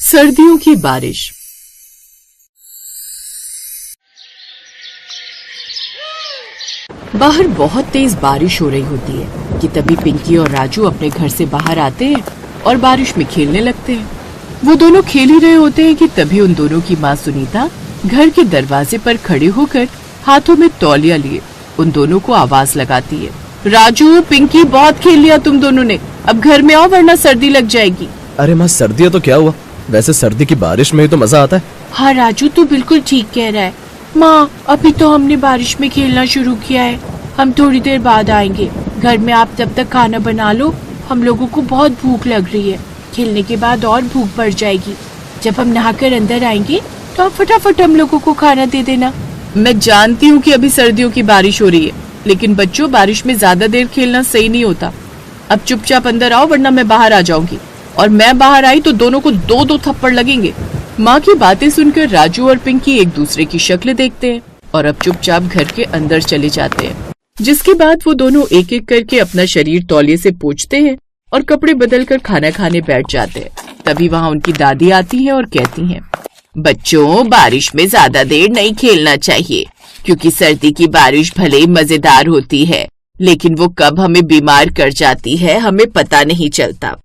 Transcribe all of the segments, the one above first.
सर्दियों की बारिश। बाहर बहुत तेज बारिश हो रही होती है कि तभी पिंकी और राजू अपने घर से बाहर आते हैं और बारिश में खेलने लगते हैं। वो दोनों खेल ही रहे होते हैं कि तभी उन दोनों की माँ सुनीता घर के दरवाजे पर खड़े होकर हाथों में तौलिया लिए उन दोनों को आवाज लगाती है, राजू पिंकी बहुत खेल लिया तुम दोनों ने, अब घर में आओ वरना सर्दी लग जाएगी। अरे माँ सर्दी है तो क्या हुआ, वैसे सर्दी की बारिश में ही तो मजा आता है। हाँ राजू तू बिल्कुल ठीक कह रहा है। माँ अभी तो हमने बारिश में खेलना शुरू किया है, हम थोड़ी देर बाद आएंगे। घर में आप तब तक खाना बना लो, हम लोगों को बहुत भूख लग रही है। खेलने के बाद और भूख बढ़ जाएगी। जब हम नहाकर अंदर आएंगे तो आप फटाफट हम लोगों को खाना दे देना। मैं जानती हूँ कि अभी सर्दियों की बारिश हो रही है, लेकिन बच्चों बारिश में ज्यादा देर खेलना सही नहीं होता। अब चुपचाप अंदर आओ वरना मैं बाहर आ जाऊंगी, और मैं बाहर आई तो दोनों को दो दो थप्पड़ लगेंगे। माँ की बातें सुनकर राजू और पिंकी एक दूसरे की शक्ल देखते हैं और अब चुपचाप घर के अंदर चले जाते हैं। जिसके बाद वो दोनों एक एक करके अपना शरीर तौलिए से पोंछते हैं और कपड़े बदलकर खाना खाने बैठ जाते हैं। तभी वहाँ उनकी दादी आती है और कहती हैं, बच्चों बारिश में ज्यादा देर नहीं खेलना चाहिए, क्योंकि सर्दी की बारिश भले ही मजेदार होती है, लेकिन वो कब हमें बीमार कर जाती है हमें पता नहीं चलता।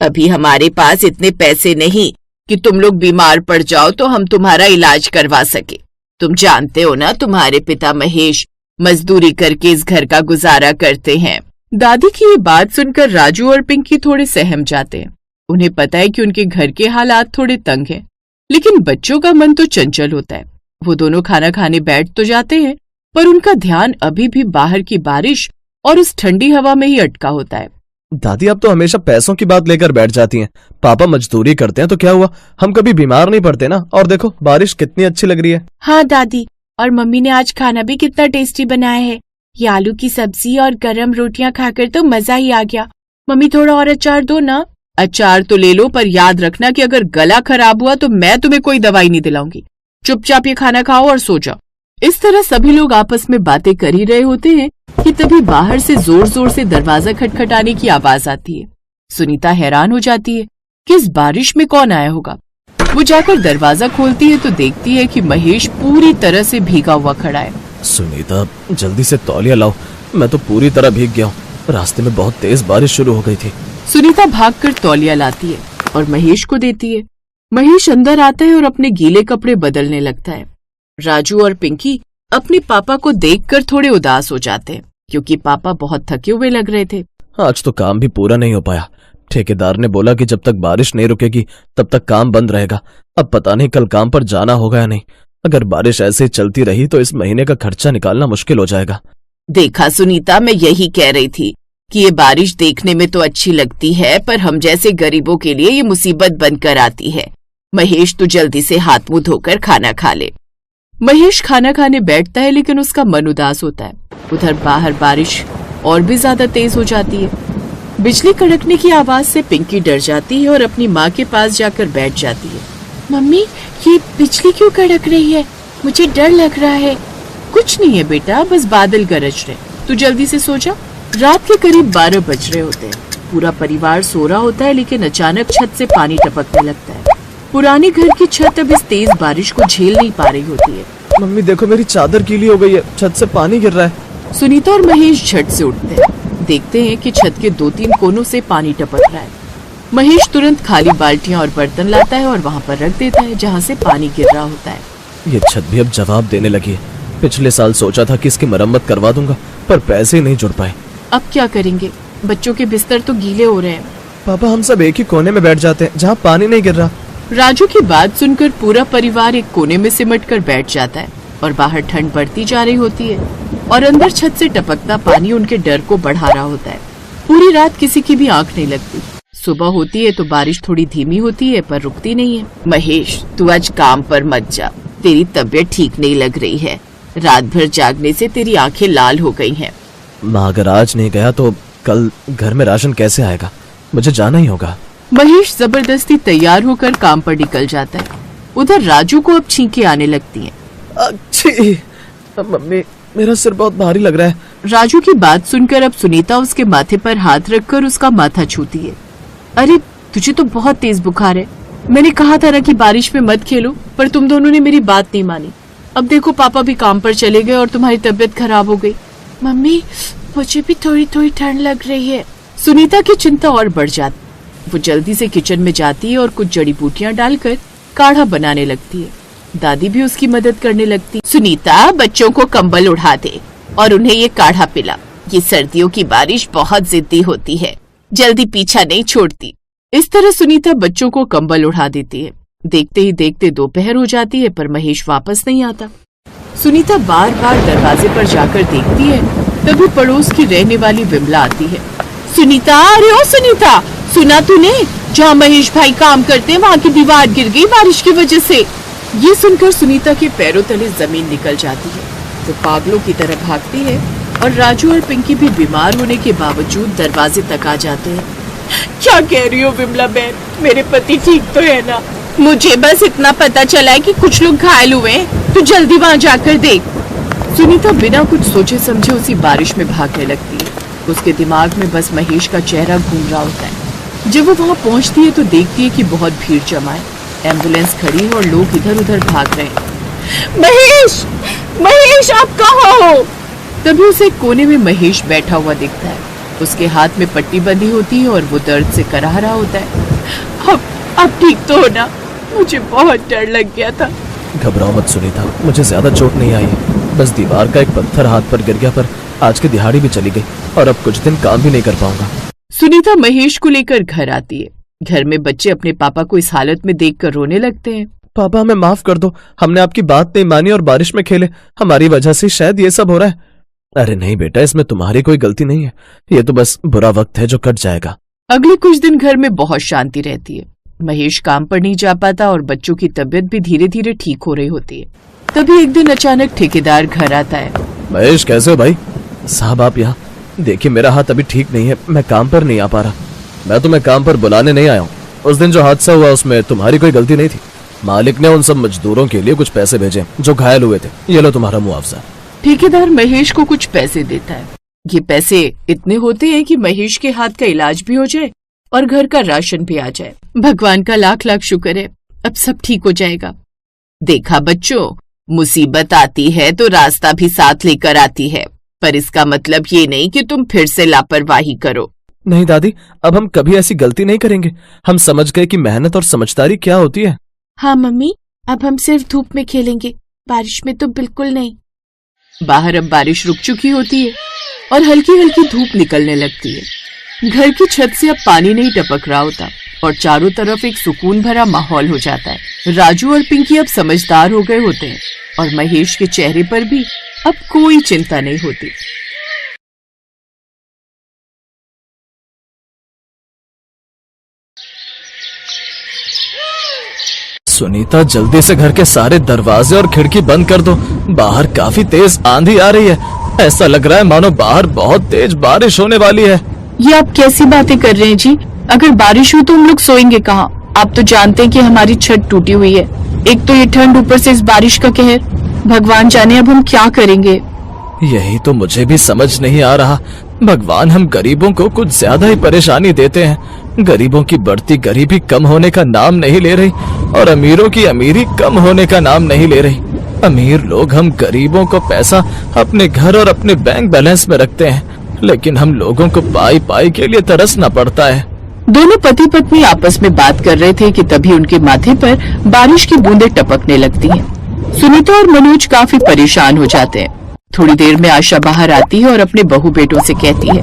अभी हमारे पास इतने पैसे नहीं कि तुम लोग बीमार पड़ जाओ तो हम तुम्हारा इलाज करवा सके। तुम जानते हो ना तुम्हारे पिता महेश मजदूरी करके इस घर का गुजारा करते हैं। दादी की ये बात सुनकर राजू और पिंकी थोड़े सहम जाते हैं। उन्हें पता है कि उनके घर के हालात थोड़े तंग हैं, लेकिन बच्चों का मन तो चंचल होता है। वो दोनों खाना खाने बैठ तो जाते हैं, पर उनका ध्यान अभी भी बाहर की बारिश और उस ठंडी हवा में ही अटका होता है। दादी आप तो हमेशा पैसों की बात लेकर बैठ जाती हैं। पापा मजदूरी करते हैं तो क्या हुआ, हम कभी बीमार नहीं पड़ते ना। और देखो बारिश कितनी अच्छी लग रही है। हाँ दादी, और मम्मी ने आज खाना भी कितना टेस्टी बनाया है। ये आलू की सब्जी और गरम रोटियां खाकर तो मजा ही आ गया। मम्मी थोड़ा और अचार दो ना। अचार तो ले लो, पर याद रखना कि अगर गला खराब हुआ तो मैं तुम्हें कोई दवाई नहीं दिलाऊंगी। चुपचाप ये खाना खाओ और सो जाओ। इस तरह सभी लोग आपस में बातें कर ही रहे होते हैं कि तभी बाहर से जोर जोर से दरवाजा खटखटाने की आवाज आती है। सुनीता हैरान हो जाती है कि इस बारिश में कौन आया होगा। वो जाकर दरवाजा खोलती है तो देखती है कि महेश पूरी तरह से भीगा हुआ खड़ा है। सुनीता जल्दी से तौलिया लाओ, मैं तो पूरी तरह भीग गया हूँ। रास्ते में बहुत तेज बारिश शुरू हो गई थी। सुनीता भागकर तौलिया लाती है और महेश को देती है। महेश अंदर आता है और अपने गीले कपड़े बदलने लगता है। राजू और पिंकी अपने पापा को देखकर थोड़े उदास हो जाते हैं, क्योंकि पापा बहुत थके हुए लग रहे थे। आज तो काम भी पूरा नहीं हो पाया। ठेकेदार ने बोला कि जब तक बारिश नहीं रुकेगी तब तक काम बंद रहेगा। अब पता नहीं कल काम पर जाना होगा या नहीं। अगर बारिश ऐसे चलती रही तो इस महीने का खर्चा निकालना मुश्किल हो जाएगा। देखा सुनीता, मैं यही कह रही थी कि ये बारिश देखने में तो अच्छी लगती है, पर हम जैसे गरीबों के लिए ये मुसीबत बनकर आती है। महेश तू जल्दी से हाथ मुंह धोकर खाना खा ले। महेश खाना खाने बैठता है, लेकिन उसका मन उदास होता है। उधर बाहर बारिश और भी ज्यादा तेज हो जाती है। बिजली कड़कने की आवाज से पिंकी डर जाती है और अपनी माँ के पास जाकर बैठ जाती है। मम्मी ये बिजली क्यों कड़क रही है, मुझे डर लग रहा है। कुछ नहीं है बेटा, बस बादल गरज रहे, तू जल्दी से सो जा। रात के करीब 12 बज रहे होते हैं। पूरा परिवार सो रहा होता है, लेकिन अचानक छत से पानी टपकने लगता है। पुराने घर की छत अब इस तेज बारिश को झेल नहीं पा रही होती है। मम्मी देखो मेरी चादर गीली हो गई है, छत से पानी गिर रहा है। सुनीता और महेश झट से उठते हैं, देखते हैं कि छत के 2-3 कोनों से पानी टपक रहा है। महेश तुरंत खाली बाल्टियां और बर्तन लाता है और वहाँ पर रख देता है जहाँ से पानी गिर रहा होता है। ये छत भी अब जवाब देने लगी है। पिछले साल सोचा था कि इसकी मरम्मत करवा दूंगा, पर पैसे ही नहीं जुड़ पाए। अब क्या करेंगे, बच्चों के बिस्तर तो गीले हो रहे हैं। पापा हम सब एक ही कोने में बैठ जाते हैं जहाँ पानी नहीं गिर रहा। राजू की बात सुनकर पूरा परिवार एक कोने में सिमट कर बैठ जाता है और बाहर ठंड बढ़ती जा रही होती है और अंदर छत से टपकता पानी उनके डर को बढ़ा रहा होता है। पूरी रात किसी की भी आंख नहीं लगती। सुबह होती है तो बारिश थोड़ी धीमी होती है, पर रुकती नहीं है। महेश तू आज काम पर मत जा, तेरी तबीयत ठीक नहीं लग रही है। रात भर जागने से तेरी आंखें लाल हो गई हैं। माँ अगर आज नहीं गया तो कल घर में राशन कैसे आएगा, मुझे जाना ही होगा। महेश जबरदस्ती तैयार होकर काम पर निकल जाता है। उधर राजू को अब छींकें आने लगती हैं। अच्छी मम्मी मेरा सिर बहुत भारी लग रहा है। राजू की बात सुनकर अब सुनीता उसके माथे पर हाथ रखकर उसका माथा छूती है। अरे तुझे तो बहुत तेज बुखार है, मैंने कहा था ना कि बारिश में मत खेलो, पर तुम दोनों ने मेरी बात नहीं मानी। अब देखो पापा भी काम पर चले गए और तुम्हारी तबीयत खराब हो गई। मम्मी, मुझे भी थोड़ी थोड़ी ठंड लग रही है। सुनीता की चिंता और बढ़ जाती। वो जल्दी से किचन में जाती है और कुछ जड़ी बूटियां डालकर काढ़ा बनाने लगती है। दादी भी उसकी मदद करने लगती। सुनीता, बच्चों को कंबल उड़ा दे और उन्हें ये काढ़ा पिला। ये सर्दियों की बारिश बहुत जिद्दी होती है, जल्दी पीछा नहीं छोड़ती। इस तरह सुनीता बच्चों को कंबल उड़ा देती है। देखते ही देखते दोपहर हो जाती है, पर महेश वापस नहीं आता। सुनीता बार बार दरवाजे पर जाकर देखती है। तभी पड़ोस की रहने वाली विमला आती है। सुनीता, अरे ओ सुनीता, सुना तूने? जहाँ महेश भाई काम करते हैं वहाँ की दीवार गिर गई बारिश की वजह से। ये सुनकर सुनीता के पैरों तले जमीन निकल जाती है। वो पागलों की तरह भागती है और राजू और पिंकी भी बीमार होने के बावजूद दरवाजे तक आ जाते हैं। क्या कह रही हो विमला बहन, मेरे पति ठीक तो है ना? मुझे बस इतना पता चला है कि कुछ लोग घायल हुए हैं, तो जल्दी वहाँ जाकर देख। सुनीता बिना कुछ सोचे समझे उसी बारिश में भागने लगती है। उसके दिमाग में बस महेश का चेहरा घूम रहा होता है। जब वो वहाँ पहुँचती है तो देखती है कि बहुत भीड़ जमा है। एम्बुलेंस खड़ी है और लोग इधर उधर भाग रहे हैं। महेश, महेश, आप कहाँ हो? तभी उसे कोने में महेश बैठा हुआ दिखता है। उसके हाथ में पट्टी बंधी होती है और वो दर्द से कराह रहा होता है। अब ठीक तो हो ना? मुझे बहुत डर लग गया था। घबराओ मत सुनीता, मुझे ज्यादा चोट नहीं आई है। बस दीवार का एक पत्थर हाथ पर गिर गया, पर आज की दिहाड़ी भी चली गई और अब कुछ दिन काम भी नहीं कर पाऊंगा। सुनीता महेश को लेकर घर आती है। घर में बच्चे अपने पापा को इस हालत में देखकर रोने लगते हैं। पापा, हमें माफ कर दो, हमने आपकी बात नहीं मानी और बारिश में खेले। हमारी वजह से शायद ये सब हो रहा है। अरे नहीं बेटा, इसमें तुम्हारी कोई गलती नहीं है। ये तो बस बुरा वक्त है जो कट जाएगा। अगले कुछ दिन घर में बहुत शांति रहती है। महेश काम पर नहीं जा पाता और बच्चों की तबीयत भी धीरे धीरे ठीक हो रही होती है। तभी एक दिन अचानक ठेकेदार घर आता है। महेश, कैसे हो भाई? साहब आप यहाँ देखिए, मेरा हाथ अभी ठीक नहीं है, मैं काम पर नहीं आ पा रहा। मैं तुम्हें काम पर बुलाने नहीं आया हूँ। उस दिन जो हादसा हुआ उसमें तुम्हारी कोई गलती नहीं थी। मालिक ने उन सब मजदूरों के लिए कुछ पैसे भेजे जो घायल हुए थे। ये लो तुम्हारा मुआवजा। ठेकेदार महेश को कुछ पैसे देता है। ये पैसे इतने होते हैं कि महेश के हाथ का इलाज भी हो जाए और घर का राशन भी आ जाए। भगवान का लाख लाख शुक्र है, अब सब ठीक हो जाएगा। देखा बच्चों, मुसीबत आती है तो रास्ता भी साथ लेकर आती है, पर इसका मतलब ये नहीं कि तुम फिर से लापरवाही करो। नहीं दादी, अब हम कभी ऐसी गलती नहीं करेंगे। हम समझ गए कि मेहनत और समझदारी क्या होती है। हाँ मम्मी, अब हम सिर्फ धूप में खेलेंगे, बारिश में तो बिल्कुल नहीं। बाहर अब बारिश रुक चुकी होती है और हल्की हल्की धूप निकलने लगती है। घर की छत से अब पानी नहीं टपक रहा होता और चारों तरफ एक सुकून भरा माहौल हो जाता है। राजू और पिंकी अब समझदार हो गए होते हैं और महेश के चेहरे पर भी अब कोई चिंता नहीं होती। सुनीता, जल्दी से घर के सारे दरवाजे और खिड़की बंद कर दो। बाहर काफी तेज आंधी आ रही है। ऐसा लग रहा है मानो बाहर बहुत तेज बारिश होने वाली है। ये आप कैसी बातें कर रहे हैं जी? अगर बारिश हो तो हम लोग सोएंगे कहाँ? आप तो जानते हैं कि हमारी छत टूटी हुई है। एक तो ये ठंड, ऊपर से इस बारिश का कहर। भगवान जाने अब हम क्या करेंगे। यही तो मुझे भी समझ नहीं आ रहा। भगवान हम गरीबों को कुछ ज्यादा ही परेशानी देते हैं। गरीबों की बढ़ती गरीबी कम होने का नाम नहीं ले रही और अमीरों की अमीरी कम होने का नाम नहीं ले रही। अमीर लोग हम गरीबों को पैसा अपने घर और अपने बैंक बैलेंस में रखते हैं, लेकिन हम लोगों को पाई पाई के लिए तरसना पड़ता है। दोनों पति पत्नी आपस में बात कर रहे थे कि तभी उनके माथे पर बारिश की बूंदें टपकने लगती हैं। सुनीता और मनोज काफी परेशान हो जाते हैं। थोड़ी देर में आशा बाहर आती है और अपने बहू बेटों से कहती है,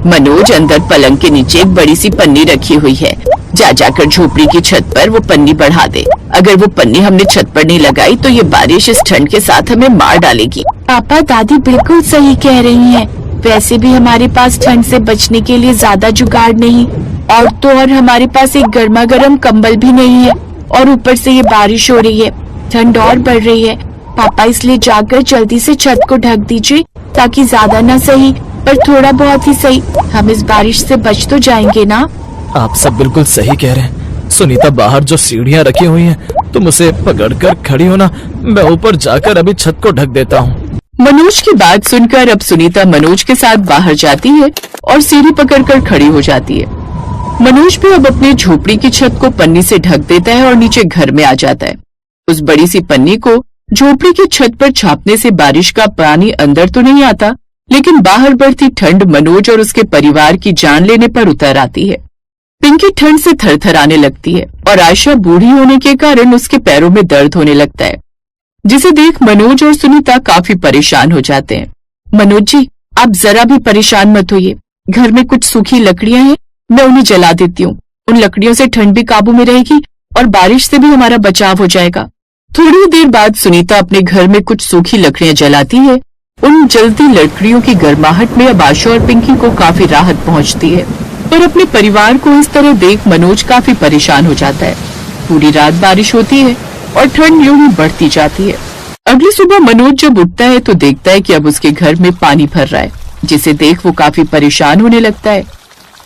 मनोज, अंदर पलंग के नीचे एक बड़ी सी पन्नी रखी हुई है, जा जाकर झोपड़ी की छत पर वो पन्नी बढ़ा दे। अगर वो पन्नी हमने छत पर नहीं लगाई तो ये बारिश इस ठंड के साथ हमें मार डालेगी। पापा दादी बिल्कुल सही कह रही हैं। वैसे भी हमारे पास ठंड से बचने के लिए ज्यादा जुगाड़ नहीं, और तो और हमारे पास एक गर्मा गर्म कंबल भी नहीं है, और ऊपर से ये बारिश हो रही है, ठंड और बढ़ रही है। पापा इसलिए जाकर जल्दी से छत को ढक दीजिए, ताकि ज्यादा ना सही पर थोड़ा बहुत ही सही हम इस बारिश से बच तो जाएंगे ना। आप सब बिल्कुल सही कह रहे हैं। सुनीता, बाहर जो सीढ़ियाँ रखी हुई हैं, तुम उसे पकड़कर खड़ी हो ना, मैं ऊपर जाकर अभी छत को ढक देता हूँ। मनोज की बात सुनकर अब सुनीता मनोज के साथ बाहर जाती है और सीढ़ी पकड़कर खड़ी हो जाती है। मनोज भी अब अपनी झोपड़ी की छत को पन्नी से ढक देता है और नीचे घर में आ जाता है। उस बड़ी सी पन्नी को झोपड़ी की छत पर छापने से बारिश का पानी अंदर तो नहीं आता, लेकिन बाहर बढ़ती ठंड मनोज और उसके परिवार की जान लेने पर उतर आती है। पिंकी ठंड से थरथराने लगती है और आयशा बूढ़ी होने के कारण उसके पैरों में दर्द होने लगता है, जिसे देख मनोज और सुनीता काफी परेशान हो जाते हैं। मनोज जी, आप जरा भी परेशान मत होइए, घर में कुछ सूखी लकड़ियां हैं, मैं उन्हें जला देती हूँ। उन लकड़ियों से ठंड भी काबू में रहेगी और बारिश से भी हमारा बचाव हो जाएगा। थोड़ी देर बाद सुनीता अपने घर में कुछ सूखी लकड़ियां जलाती है। उन जलती लकड़ियों की गर्माहट में अब आशा और पिंकी को काफी राहत पहुंचती है, पर अपने परिवार को इस तरह देख मनोज काफी परेशान हो जाता है। पूरी रात बारिश होती है और ठंड यूं ही बढ़ती जाती है। अगली सुबह मनोज जब उठता है तो देखता है कि अब उसके घर में पानी भर रहा है, जिसे देख वो काफी परेशान होने लगता है।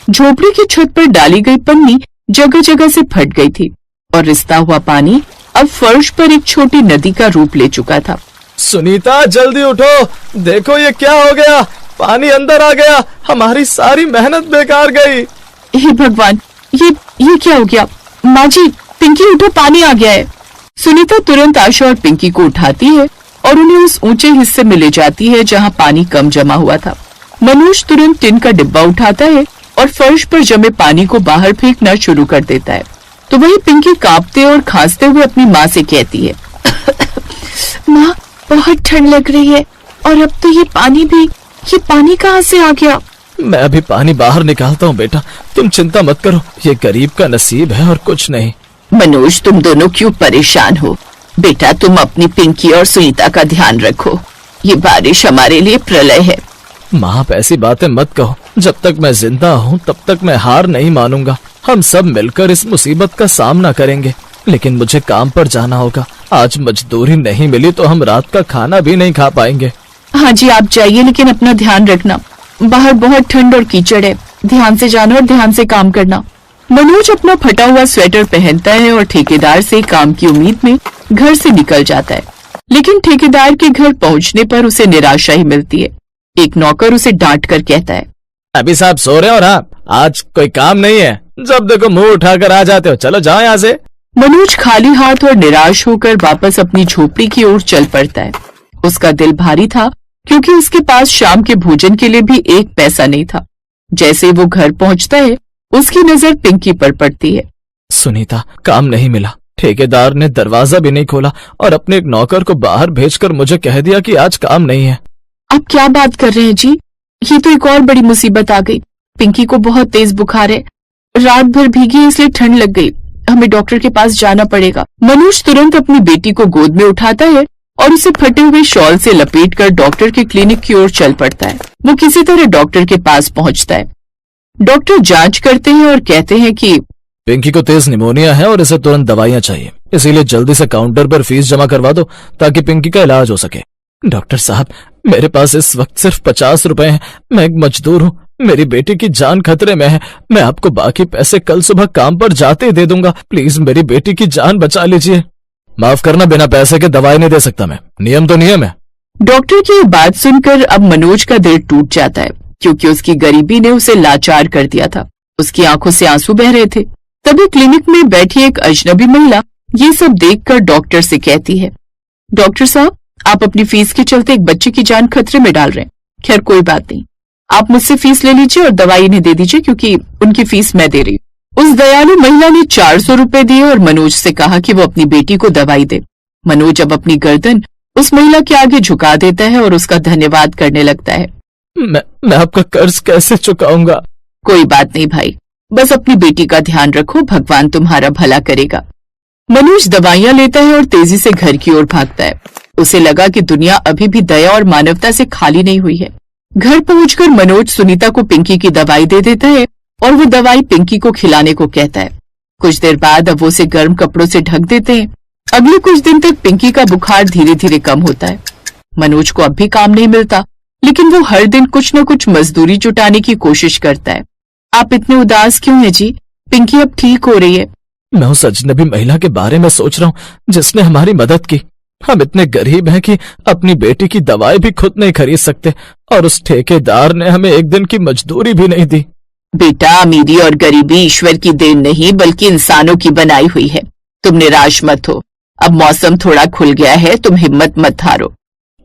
झोपड़ी की छत पर डाली गई पन्नी जगह जगह से फट गई थी और रिसता हुआ पानी अब फर्श पर एक छोटी नदी का रूप ले चुका था। सुनीता जल्दी उठो, देखो ये क्या हो गया, पानी अंदर आ गया, हमारी सारी मेहनत बेकार गई। हे भगवान, ये क्या हो गया? माँ जी, पिंकी उठो, पानी आ गया है। सुनीता तुरंत आशा और पिंकी को उठाती है और उन्हें उस ऊंचे हिस्से में ले जाती है जहाँ पानी कम जमा हुआ था। मनोज तुरंत टिन का डिब्बा उठाता है और फर्श पर जमे पानी को बाहर फेंकना शुरू कर देता है। तो वही पिंकी कांपते और खांसते हुए अपनी माँ से कहती है, माँ, बहुत ठंड लग रही है और अब तो ये पानी कहाँ से आ गया? मैं अभी पानी बाहर निकालता हूँ बेटा, तुम चिंता मत करो, ये गरीब का नसीब है और कुछ नहीं। मनोज, तुम दोनों क्यों परेशान हो? बेटा, तुम अपनी पिंकी और सुनीता का ध्यान रखो, ये बारिश हमारे लिए प्रलय है। माँ, आप ऐसी बातें मत कहो, जब तक मैं जिंदा हूँ तब तक मैं हार नहीं मानूंगा। हम सब मिलकर इस मुसीबत का सामना करेंगे, लेकिन मुझे काम पर जाना होगा। आज मजदूरी नहीं मिली तो हम रात का खाना भी नहीं खा पाएंगे। हाँ जी, आप जाइए, लेकिन अपना ध्यान रखना, बाहर बहुत ठंड और कीचड़ है। ध्यान से जाना और ध्यान से काम करना। मनोज अपना फटा हुआ स्वेटर पहनता है और ठेकेदार से काम की उम्मीद में घर से निकल जाता है, लेकिन ठेकेदार के घर पहुंचने पर उसे निराशा ही मिलती है। एक नौकर उसे डांट कर कहता है, अभी साहब सो रहे हो और आप आज कोई काम नहीं है, जब देखो मुंह उठाकर आ जाते हो, चलो जाओ यहाँ से। मनोज खाली हाथ और निराश होकर वापस अपनी झोपड़ी की ओर चल पड़ता है। उसका दिल भारी था क्योंकि उसके पास शाम के भोजन के लिए भी एक पैसा नहीं था। जैसे वो घर पहुंचता है उसकी नजर पिंकी पर पड़ती है। सुनीता, काम नहीं मिला, ठेकेदार ने दरवाजा भी नहीं खोला और अपने एक नौकर को बाहर भेजकर मुझे कह दिया कि आज काम नहीं है। आप क्या बात कर रहे हैं जी? ये तो एक और बड़ी मुसीबत आ गई। पिंकी को बहुत तेज बुखार है, रात भर भीगी इसलिए ठंड लग गई, हमें डॉक्टर के पास जाना पड़ेगा। मनोज तुरंत अपनी बेटी को गोद में उठाता है और उसे फटे हुए शॉल से लपेटकर डॉक्टर के क्लिनिक की ओर चल पड़ता है। वो किसी तरह डॉक्टर के पास पहुंचता है। डॉक्टर जांच करते हैं और कहते हैं कि पिंकी को तेज निमोनिया है और इसे तुरंत दवाइयां चाहिए, इसीलिए जल्दी से काउंटर पर फीस जमा करवा दो ताकि पिंकी का इलाज हो सके। डॉक्टर साहब, मेरे पास इस वक्त सिर्फ 50 रुपए हैं, मैं एक मजदूर हूँ, मेरी बेटी की जान खतरे में है, मैं आपको बाकी पैसे कल सुबह काम पर जाते ही दे दूंगा, प्लीज मेरी बेटी की जान बचा लीजिए। माफ करना, बिना पैसे के दवाई नहीं दे सकता मैं, नियम तो नियम है। डॉक्टर की बात सुनकर अब मनोज का दिल टूट जाता है, क्योंकि उसकी गरीबी ने उसे लाचार कर दिया था। उसकी आंखों से आंसू बह रहे थे। तभी क्लिनिक में बैठी एक अजनबी महिला ये सब देखकर डॉक्टर से कहती है, डॉक्टर साहब, आप अपनी फीस के चलते एक बच्चे की जान खतरे में डाल रहे हैं। खैर कोई बात नहीं, आप मुझसे फीस ले लीजिए और दवाई इन्हें दे दीजिए, क्योंकि उनकी फीस मैं दे रही हूँ। उस दयालु महिला ने 400 रुपए दिए और मनोज से कहा कि वो अपनी बेटी को दवाई दे। मनोज अब अपनी गर्दन उस महिला के आगे झुका देता है और उसका धन्यवाद करने लगता है। मैं आपका कर्ज कैसे चुकाऊंगा? कोई बात नहीं भाई, बस अपनी बेटी का ध्यान रखो, भगवान तुम्हारा भला करेगा। मनोज दवाइयां लेता है और तेजी से घर की ओर भागता है। उसे लगा कि दुनिया अभी भी दया और मानवता से खाली नहीं हुई है। घर पहुंचकर मनोज सुनीता को पिंकी की दवाई दे देता है और वो दवाई पिंकी को खिलाने को कहता है। कुछ देर बाद अब वो उसे गर्म कपड़ों से ढक देते हैं। अगले कुछ दिन तक पिंकी का बुखार धीरे धीरे कम होता है। मनोज को अब भी काम नहीं मिलता, लेकिन वो हर दिन कुछ न कुछ मजदूरी जुटाने की कोशिश करता है। आप इतने उदास क्यों हैं जी? पिंकी अब ठीक हो रही है। मैं उस अजनबी महिला के बारे में सोच रहा हूँ जिसने हमारी मदद की। हम इतने गरीब हैं कि अपनी बेटी की दवाई भी खुद नहीं खरीद सकते और उस ठेकेदार ने हमें एक दिन की मजदूरी भी नहीं दी। बेटा, अमीरी और गरीबी ईश्वर की देन नहीं बल्कि इंसानों की बनाई हुई है। तुम निराश मत हो। अब मौसम थोड़ा खुल गया है, तुम हिम्मत मत हारो।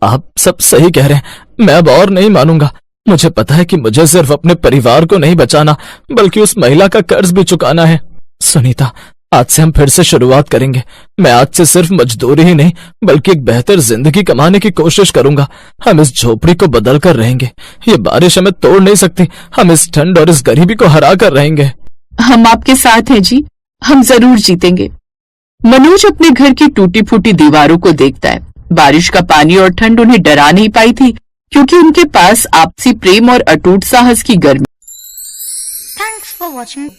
आप सब सही कह रहे हैं, मैं अब और नहीं मानूंगा। मुझे पता है कि मुझे सिर्फ अपने परिवार को नहीं बचाना बल्कि उस महिला का कर्ज भी चुकाना है। सुनीता, आज से हम फिर से शुरुआत करेंगे। मैं आज से सिर्फ मजदूरी ही नहीं बल्कि एक बेहतर जिंदगी कमाने की कोशिश करूंगा। हम इस झोपड़ी को बदल कर रहेंगे। ये बारिश हमें तोड़ नहीं सकती। हम इस ठंड और इस गरीबी को हरा कर रहेंगे। हम आपके साथ हैं जी, हम जरूर जीतेंगे। मनोज अपने घर की टूटी फूटी दीवारों को देखता है। बारिश का पानी और ठंड उन्हें डरा नहीं पाई थी, क्योंकि उनके पास आपसी प्रेम और अटूट साहस की गर्मी। Thanks for watching.